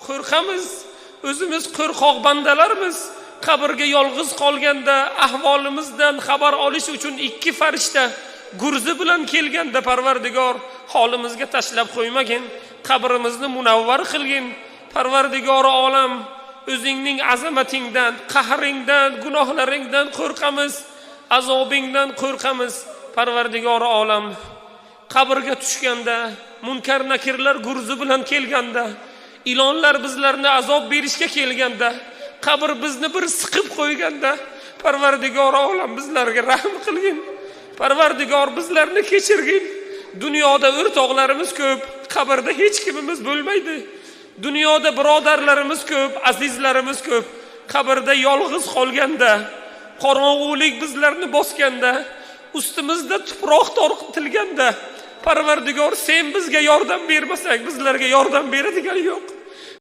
qo'rqamiz. O'zimiz qo'rqoq bandalarmiz. Qabrga yolg'iz qolganda ahvolimizdan xabar olish uchun ikki farishta gurzi bilan kelganda Parvardigor holimizga tashlab qo'ymagin, qabrimizni munavvar qilgin. Parvardigori olam, o'zingning azamatingdan, qahringdan, gunohlaringdan qo'rqamiz, azobingdan qo'rqamiz. Parvardigori olam, qabrga tushganda, munkar nakirlar gurzi bilan kelganda, ilonlar bizlarni azob berishga kelganda, qabr bizni bir siqib qo'yganda, Parvardigor olam bizlarga rahm qilgin. Parvardigor bizlarni kechirgin. Dunyoda o'rtoqlarimiz ko'p, qabrda hech kimimiz bo'lmaydi. Dunyoda birodarlarimiz ko'p, azizlarimiz ko'p. Qabrda yolg'iz qolganda, qorong'ulik bizlarni bosganda, ustimizda tuproq tortilganda, Parvardigor sen bizga yordam bermasang, bizlarga yordam beradigan yo'q.